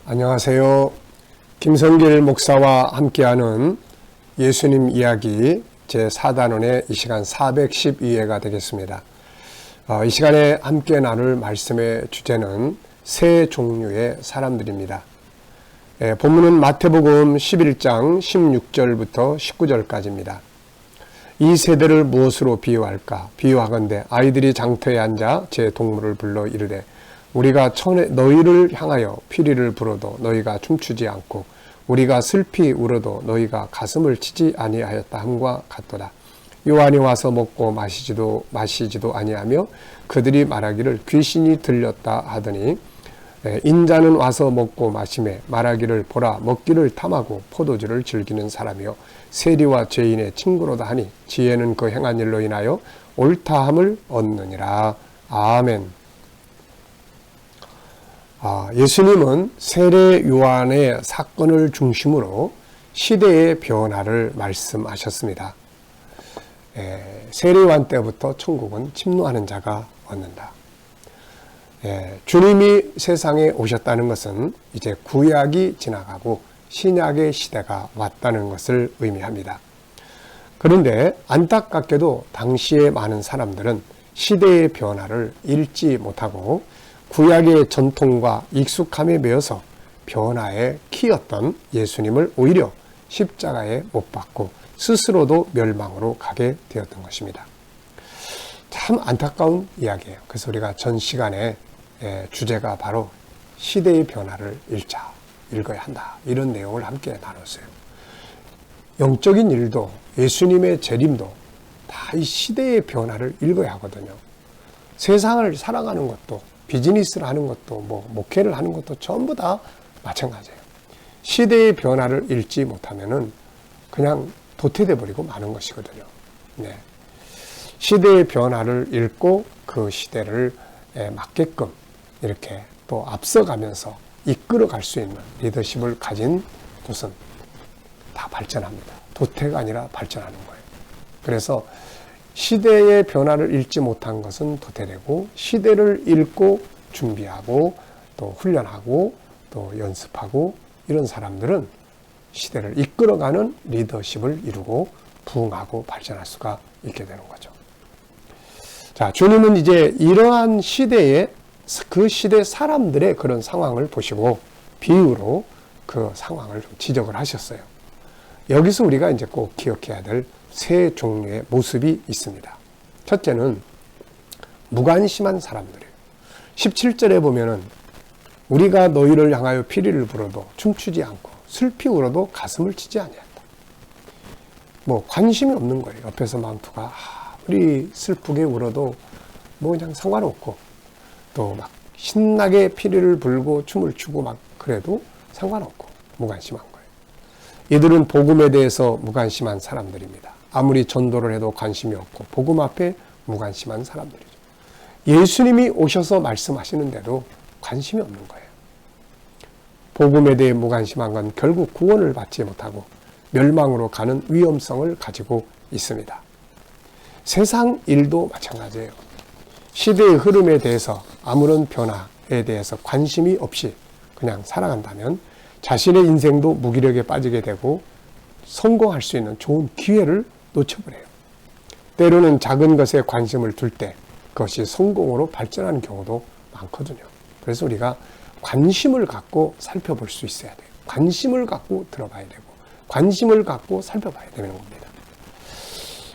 안녕하세요. 김성길 목사와 함께하는 예수님 이야기 제4단원의 이 시간 412회가 되겠습니다. 이 시간에 함께 나눌 말씀의 주제는 세 종류의 사람들입니다. 본문은 마태복음 11장 16절부터 19절까지입니다. 이 세대를 무엇으로 비유할까? 비유하건대 아이들이 장터에 앉아 제 동물을 불러 이르되 우리가 너희를 향하여 피리를 불어도 너희가 춤추지 않고 우리가 슬피 울어도 너희가 가슴을 치지 아니하였다 함과 같도다. 요한이 와서 먹고 마시지도 아니하며 그들이 말하기를 귀신이 들렸다 하더니 인자는 와서 먹고 마시매 말하기를 보라 먹기를 탐하고 포도주를 즐기는 사람이요 세리와 죄인의 친구로다 하니 지혜는 그 행한 일로 인하여 옳다함을 얻느니라. 아멘. 예수님은 세례 요한의 사건을 중심으로 시대의 변화를 말씀하셨습니다. 세례 요한 때부터 천국은 침노하는 자가 얻는다. 주님이 세상에 오셨다는 것은 이제 구약이 지나가고 신약의 시대가 왔다는 것을 의미합니다. 그런데 안타깝게도 당시의 많은 사람들은 시대의 변화를 읽지 못하고 구약의 전통과 익숙함에 매여서 변화의 키였던 예수님을 오히려 십자가에 못 박고 스스로도 멸망으로 가게 되었던 것입니다. 참 안타까운 이야기예요. 그래서 우리가 전 시간에 주제가 바로 시대의 변화를 읽어야 한다. 이런 내용을 함께 나눴어요. 영적인 일도 예수님의 재림도 다 이 시대의 변화를 읽어야 하거든요. 세상을 살아가는 것도 비즈니스를 하는 것도 목회를 하는 것도 전부 다 마찬가지예요. 시대의 변화를 읽지 못하면은 그냥 도태돼 버리고 마는 것이거든요. 시대의 변화를 읽고 그 시대를 맞게끔 이렇게 또 앞서가면서 이끌어갈 수 있는 리더십을 가진 곳은 다 발전합니다. 도태가 아니라 발전하는 거예요. 그래서 시대의 변화를 읽지 못한 것은 도태되고 시대를 읽고 준비하고 또 훈련하고 또 연습하고 이런 사람들은 시대를 이끌어가는 리더십을 이루고 부흥하고 발전할 수가 있게 되는 거죠. 자, 주님은 이제 이러한 시대에 그 시대 사람들의 그런 상황을 보시고 비유로 그 상황을 좀 지적을 하셨어요. 여기서 우리가 이제 꼭 기억해야 될 세 종류의 모습이 있습니다. 첫째는 무관심한 사람들이에요. 17절에 보면은 우리가 너희를 향하여 피리를 불어도 춤추지 않고 슬피 울어도 가슴을 치지 아니한다. 관심이 없는 거예요. 옆에서 망투가 아무리 슬프게 울어도 그냥 상관없고 또 막 신나게 피리를 불고 춤을 추고 막 그래도 상관없고 무관심한 거예요. 이들은 복음에 대해서 무관심한 사람들입니다. 아무리 전도를 해도 관심이 없고 복음 앞에 무관심한 사람들이죠. 예수님이 오셔서 말씀하시는데도 관심이 없는 거예요. 복음에 대해 무관심한 건 결국 구원을 받지 못하고 멸망으로 가는 위험성을 가지고 있습니다. 세상 일도 마찬가지예요. 시대의 흐름에 대해서 아무런 변화에 대해서 관심이 없이 그냥 살아간다면 자신의 인생도 무기력에 빠지게 되고 성공할 수 있는 좋은 기회를 놓쳐버려요. 때로는 작은 것에 관심을 둘 때 그것이 성공으로 발전하는 경우도 많거든요. 그래서 우리가 관심을 갖고 살펴볼 수 있어야 돼요. 관심을 갖고 들어봐야 되고 관심을 갖고 살펴봐야 되는 겁니다.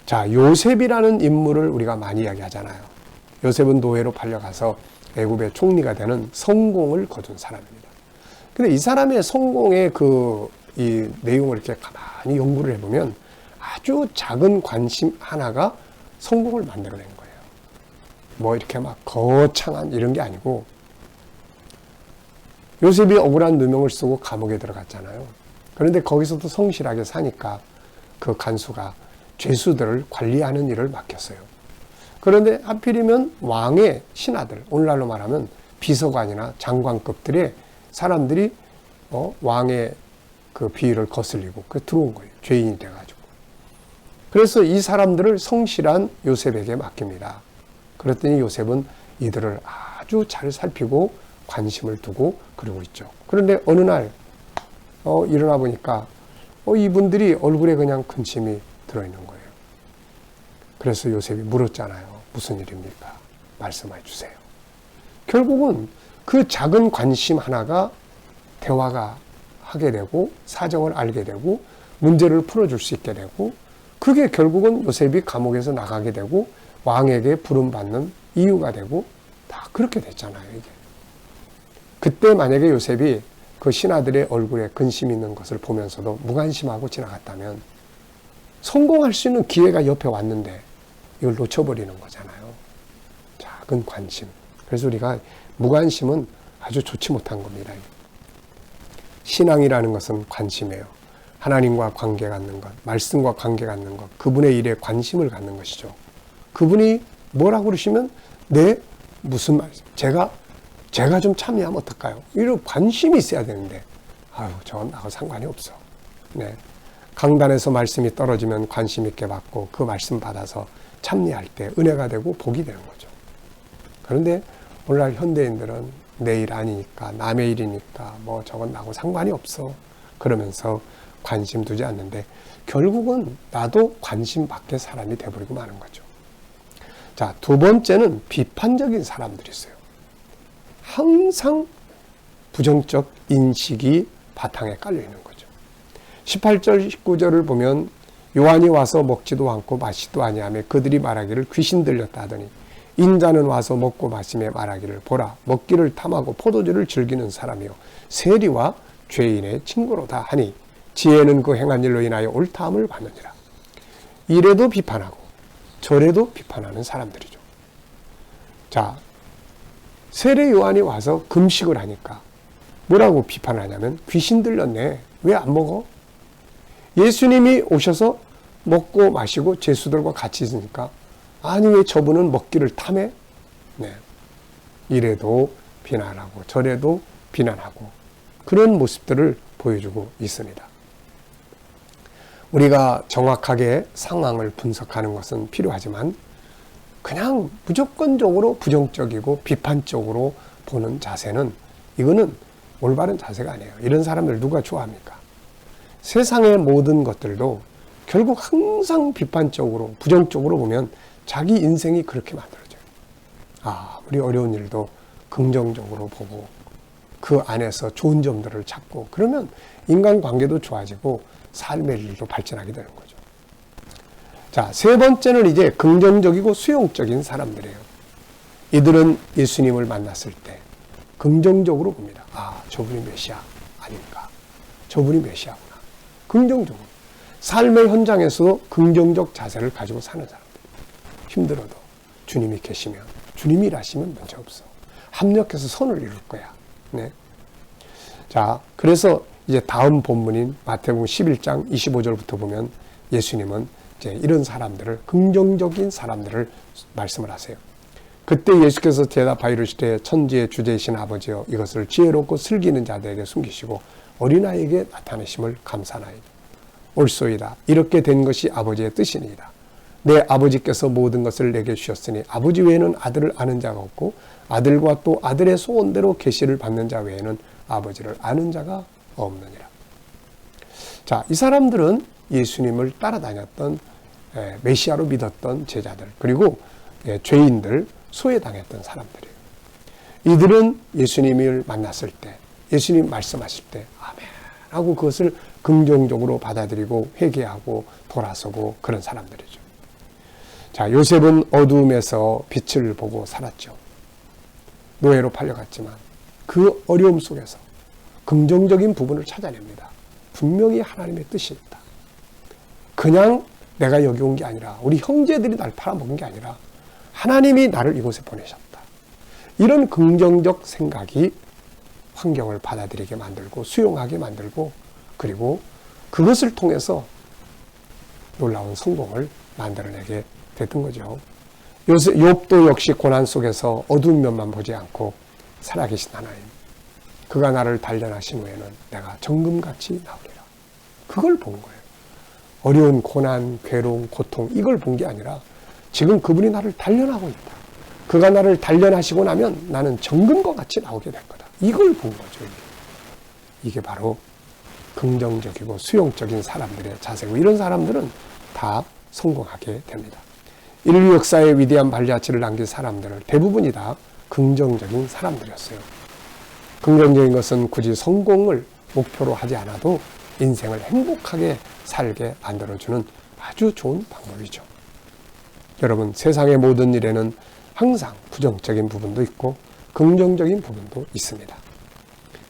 자, 요셉이라는 인물을 우리가 많이 이야기하잖아요. 요셉은 노예로 팔려가서 애굽의 총리가 되는 성공을 거둔 사람입니다. 근데 이 사람의 성공의 이 내용을 이렇게 가만히 연구를 해보면 아주 작은 관심 하나가 성공을 만들어낸 거예요. 이렇게 막 거창한 이런 게 아니고 요셉이 억울한 누명을 쓰고 감옥에 들어갔잖아요. 그런데 거기서도 성실하게 사니까 그 간수가 죄수들을 관리하는 일을 맡겼어요. 그런데 하필이면 왕의 신하들, 오늘날로 말하면 비서관이나 장관급들의 사람들이 왕의 그 비위를 거슬리고 들어온 거예요. 죄인이 돼가지고. 그래서 이 사람들을 성실한 요셉에게 맡깁니다. 그랬더니 요셉은 이들을 아주 잘 살피고 관심을 두고 그러고 있죠. 그런데 어느 날 일어나 보니까 이분들이 얼굴에 그냥 근심이 들어있는 거예요. 그래서 요셉이 물었잖아요. 무슨 일입니까? 말씀해 주세요. 결국은 그 작은 관심 하나가 대화가 하게 되고 사정을 알게 되고 문제를 풀어줄 수 있게 되고 그게 결국은 요셉이 감옥에서 나가게 되고 왕에게 부름받는 이유가 되고 다 그렇게 됐잖아요. 이게. 그때 만약에 요셉이 그 신하들의 얼굴에 근심 있는 것을 보면서도 무관심하고 지나갔다면 성공할 수 있는 기회가 옆에 왔는데 이걸 놓쳐버리는 거잖아요. 작은 관심. 그래서 우리가 무관심은 아주 좋지 못한 겁니다. 신앙이라는 것은 관심이에요. 하나님과 관계 갖는 것, 말씀과 관계 갖는 것, 그분의 일에 관심을 갖는 것이죠. 그분이 뭐라고 그러시면 무슨 말씀, 제가 좀 참여하면 어떨까요? 이런 관심이 있어야 되는데 저건 나하고 상관이 없어. 네. 강단에서 말씀이 떨어지면 관심 있게 받고 그 말씀 받아서 참여할 때 은혜가 되고 복이 되는 거죠. 그런데 오늘날 현대인들은 내 일 아니니까 남의 일이니까 저건 나하고 상관이 없어 그러면서 관심 두지 않는데 결국은 나도 관심 밖의 사람이 돼버리고 마는 거죠. 자, 두 번째는 비판적인 사람들이 있어요. 항상 부정적 인식이 바탕에 깔려 있는 거죠. 18절 19절을 보면 요한이 와서 먹지도 않고 마시지도 아니하며 그들이 말하기를 귀신 들렸다 하더니 인자는 와서 먹고 마시며 말하기를 보라 먹기를 탐하고 포도주를 즐기는 사람이요 세리와 죄인의 친구로다 하니 지혜는 그 행한 일로 인하여 옳다함을 받느니라. 이래도 비판하고 저래도 비판하는 사람들이죠. 자, 세례 요한이 와서 금식을 하니까 뭐라고 비판을 하냐면 귀신 들렸네. 왜 안 먹어? 예수님이 오셔서 먹고 마시고 제수들과 같이 있으니까 아니 왜 저분은 먹기를 탐해? 네. 이래도 비난하고 저래도 비난하고 그런 모습들을 보여주고 있습니다. 우리가 정확하게 상황을 분석하는 것은 필요하지만 그냥 무조건적으로 부정적이고 비판적으로 보는 자세는 이거는 올바른 자세가 아니에요. 이런 사람들 누가 좋아합니까? 세상의 모든 것들도 결국 항상 비판적으로 부정적으로 보면 자기 인생이 그렇게 만들어져요. 우리 어려운 일도 긍정적으로 보고 그 안에서 좋은 점들을 찾고 그러면 인간관계도 좋아지고 삶의 일도 발전하게 되는 거죠. 자, 세 번째는 이제 긍정적이고 수용적인 사람들이에요. 이들은 예수님을 만났을 때 긍정적으로 봅니다. 저분이 메시아 아닌가? 저분이 메시아구나. 긍정적으로. 삶의 현장에서도 긍정적 자세를 가지고 사는 사람들. 힘들어도 주님이 계시면, 주님이 일하시면 문제 없어. 합력해서 선을 이룰 거야. 네. 자, 그래서 이제 다음 본문인 마태복음 11장 25절부터 보면 예수님은 이제 이런 사람들을, 긍정적인 사람들을 말씀을 하세요. 그때 예수께서 대답하여 이르시되 천지의 주제이신 아버지여 이것을 지혜롭고 슬기는 자들에게 숨기시고 어린아이에게 나타내심을 감사하나이다. 옳소이다. 이렇게 된 것이 아버지의 뜻이니이다. 내 아버지께서 모든 것을 내게 주셨으니 아버지 외에는 아들을 아는 자가 없고 아들과 또 아들의 소원대로 계시를 받는 자 외에는 아버지를 아는 자가 없느니라. 자, 이 사람들은 예수님을 따라다녔던 메시아로 믿었던 제자들 그리고 죄인들 소외당했던 사람들이에요. 이들은 예수님을 만났을 때 예수님 말씀하실 때 아멘 하고 그것을 긍정적으로 받아들이고 회개하고 돌아서고 그런 사람들이죠. 자, 요셉은 어두움에서 빛을 보고 살았죠. 노예로 팔려갔지만 그 어려움 속에서 긍정적인 부분을 찾아냅니다. 분명히 하나님의 뜻이 있다. 그냥 내가 여기 온 게 아니라 우리 형제들이 날 팔아먹은 게 아니라 하나님이 나를 이곳에 보내셨다. 이런 긍정적 생각이 환경을 받아들이게 만들고 수용하게 만들고 그리고 그것을 통해서 놀라운 성공을 만들어내게 됐던 거죠. 욥도 역시 고난 속에서 어두운 면만 보지 않고 살아계신 하나님, 그가 나를 단련하신 후에는 내가 정금같이 나오리라. 그걸 본 거예요. 어려운 고난, 괴로움, 고통 이걸 본 게 아니라 지금 그분이 나를 단련하고 있다. 그가 나를 단련하시고 나면 나는 정금과 같이 나오게 될 거다. 이걸 본 거죠. 이게 바로 긍정적이고 수용적인 사람들의 자세고, 이런 사람들은 다 성공하게 됩니다. 인류 역사에 위대한 발자취를 남긴 사람들은 대부분이 다 긍정적인 사람들이었어요. 긍정적인 것은 굳이 성공을 목표로 하지 않아도 인생을 행복하게 살게 만들어주는 아주 좋은 방법이죠. 여러분, 세상의 모든 일에는 항상 부정적인 부분도 있고 긍정적인 부분도 있습니다.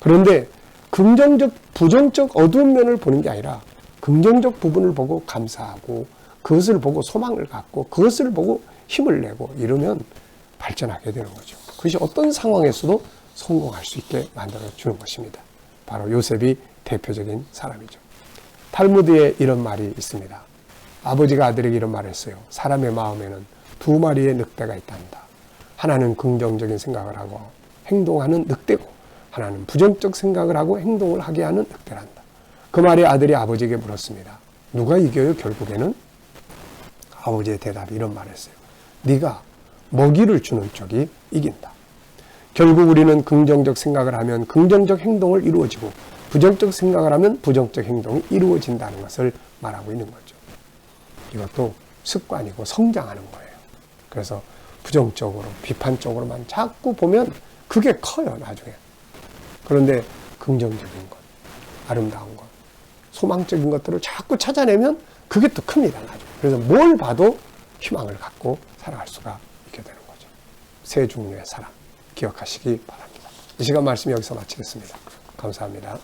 그런데 긍정적, 부정적 어두운 면을 보는 게 아니라 긍정적 부분을 보고 감사하고 그것을 보고 소망을 갖고 그것을 보고 힘을 내고 이러면 발전하게 되는 거죠. 그것이 어떤 상황에서도 성공할 수 있게 만들어주는 것입니다. 바로 요셉이 대표적인 사람이죠. 탈무드에 이런 말이 있습니다. 아버지가 아들에게 이런 말을 했어요. 사람의 마음에는 두 마리의 늑대가 있단다. 하나는 긍정적인 생각을 하고 행동하는 늑대고, 하나는 부정적 생각을 하고 행동을 하게 하는 늑대란다. 그 말에 아들이 아버지에게 물었습니다. 누가 이겨요? 결국에는 아버지의 대답이 이런 말을 했어요. 네가 먹이를 주는 쪽이 이긴다. 결국 우리는 긍정적 생각을 하면 긍정적 행동을 이루어지고 부정적 생각을 하면 부정적 행동이 이루어진다는 것을 말하고 있는 거죠. 이것도 습관이고 성장하는 거예요. 그래서 부정적으로, 비판적으로만 자꾸 보면 그게 커요, 나중에. 그런데 긍정적인 것, 아름다운 것, 소망적인 것들을 자꾸 찾아내면 그게 또 큽니다, 나중에. 그래서 뭘 봐도 희망을 갖고 살아갈 수가 있게 되는 거죠. 세 종류의 사람 기억하시기 바랍니다. 이 시간 말씀 여기서 마치겠습니다. 감사합니다.